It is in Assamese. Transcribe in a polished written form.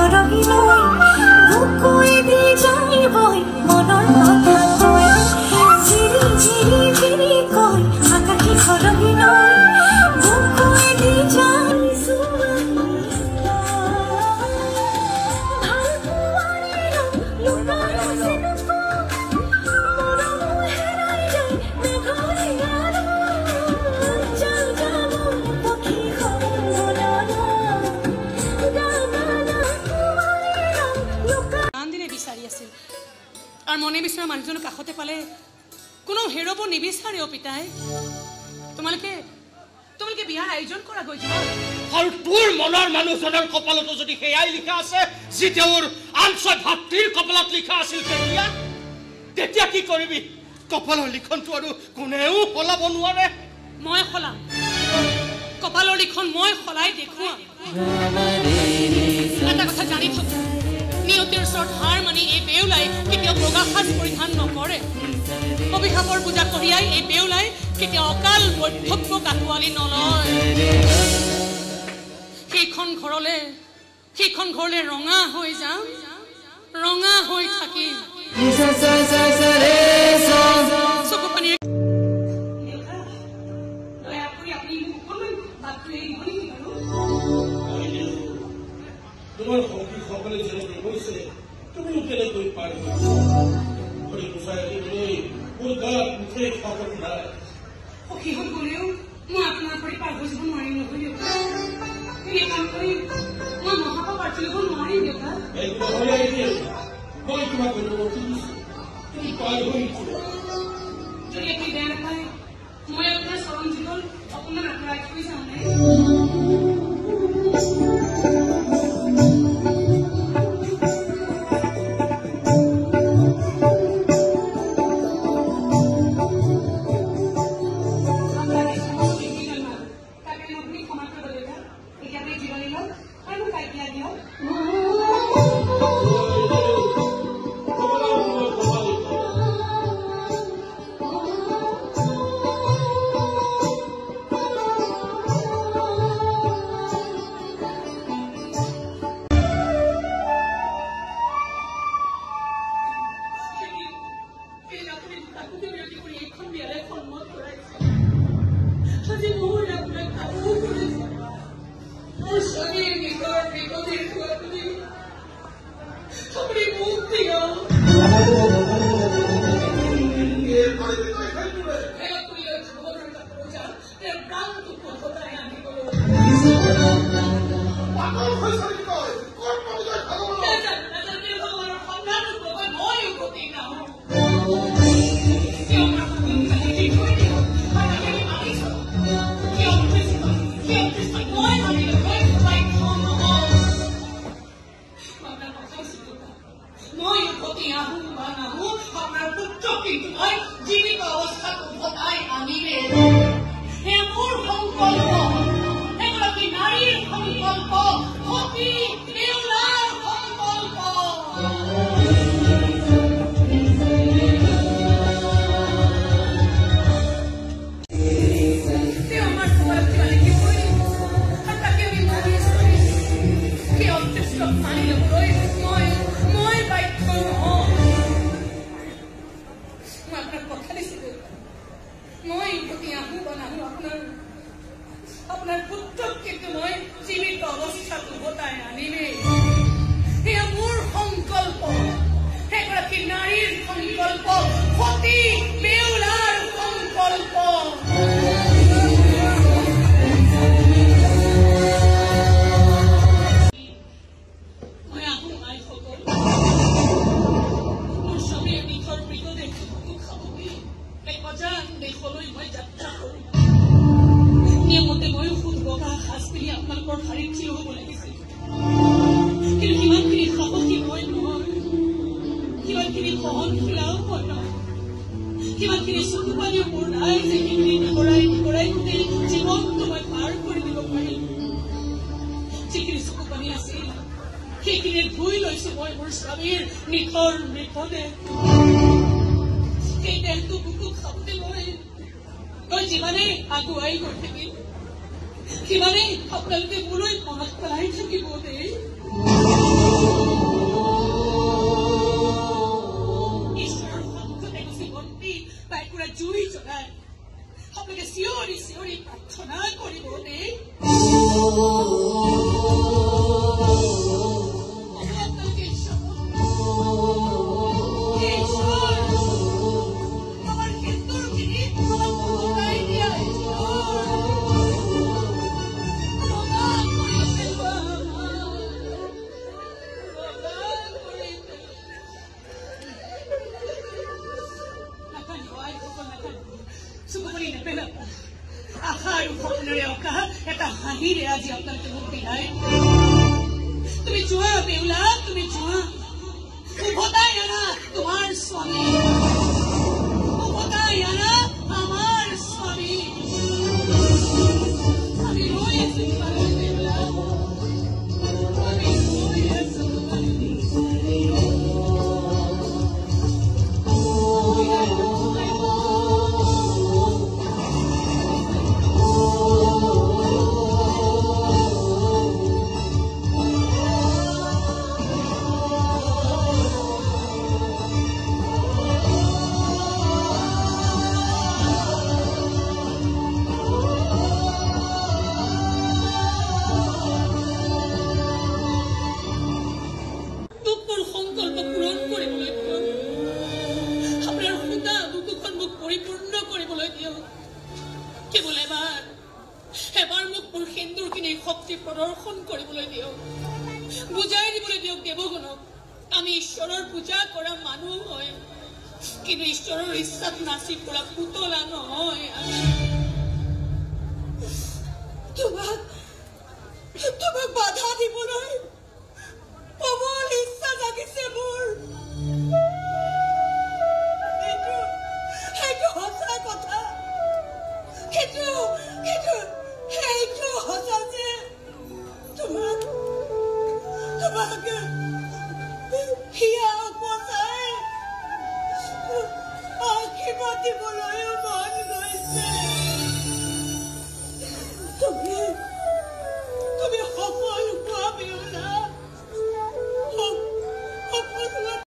সৰগী লৈ বুকুৱে দি যাইবই মনৰ কথা কৈ ঝিৰি ঝিৰি ঝিৰি কৈ আকাশী সৰগী লৈ বুকুৱে দি যাইছো ভাল পোৱাৰে লুকাই আছে আৰ মনে বিচৰা মানুহজনক কাষতে পালে কোনো হেৰব নিবিচাৰে ও পিতাই তোমালোকে বিয়াৰ আয়োজন কৰা গৈছে আৰু তোৰ মনৰ মানুহজনৰ কপালতো যদি হেয়াই লিখা আছে যে তেওঁৰ আনছয় ভাতৃৰ কপালত লিখা আছিল তেতিয়া কি কৰিবি কপালৰ লিখনটো আৰু কোনেও সলাব নোৱাৰে মই সলাম কপালৰ লিখন মই সলাই দেখুৱাম এটা কথা জানি থক নিয়তিৰ ওচৰত হাৰ মানি এই বেউলাই কেতিয়াও বগা সাজ পৰিধান নকৰে অভিশাপৰ পূজা কৰিয়াই এই বেউলাই কেতিয়াও অকাল বৈধব্য কাটোৱালি নলয় সেইখন ঘৰলে ৰঙা হৈ যাম ৰঙা হৈ থাকিম চকু পানী তোমাৰ সকলে যেনেকৈ কৈছে তুমিও কেনেকৈ পাৰিবা ঘৰি গুচাই দিবলৈ মোৰ গাত মুঠেই শকত নাই সখী হৈ গ'লেও মই আপোনাৰ কৰি পাৰ হৈ যাব নোৱাৰিম নহয় দেউতা এই কাম কৰি মই মহাপাপ পাৰ্থ ল'ব নোৱাৰিম দেউতা মই তোমাক অনুমতি দিছো তুমি পাৰ হৈ যদি আপুনি বেয়া নাপায় মই আপোনাৰ চৰণ জীৱন অকণমান আঁতৰাই থৈ যাওঁ নে আপোনালোকে মোলৈ মনত পেলাই থাকিব দেই হাঁহিৰে আজি আপোনালোকে মোক বিদায় তুমি যোৱা বেউলা তুমি যোৱা উভতাই আনা তোমাৰ স্বামী উভতাই আনা আমাৰ স্বামী আমি ৰৈ আছো তোমালৈ বেউলা আমি ৰৈ আছো প্ৰদৰ্শন কৰিবলৈ দিয়ক বুজাই দিবলৈ দিয়ক দেৱগণক আমি ঈশ্বৰৰ পূজা কৰা মানুহ হয় কিন্তু ঈশ্বৰৰ ইচ্ছাত নাচি পৰা পুতলা নহয় তোমাক বাধা দিবলৈ প্ৰবল ইচ্ছা জাগিছে মোৰ সেইটো সঁচা কথা সেইটো সঁচা যে তোমাক হিয়া উপচাই আশীৰ্বাদ দিবলৈও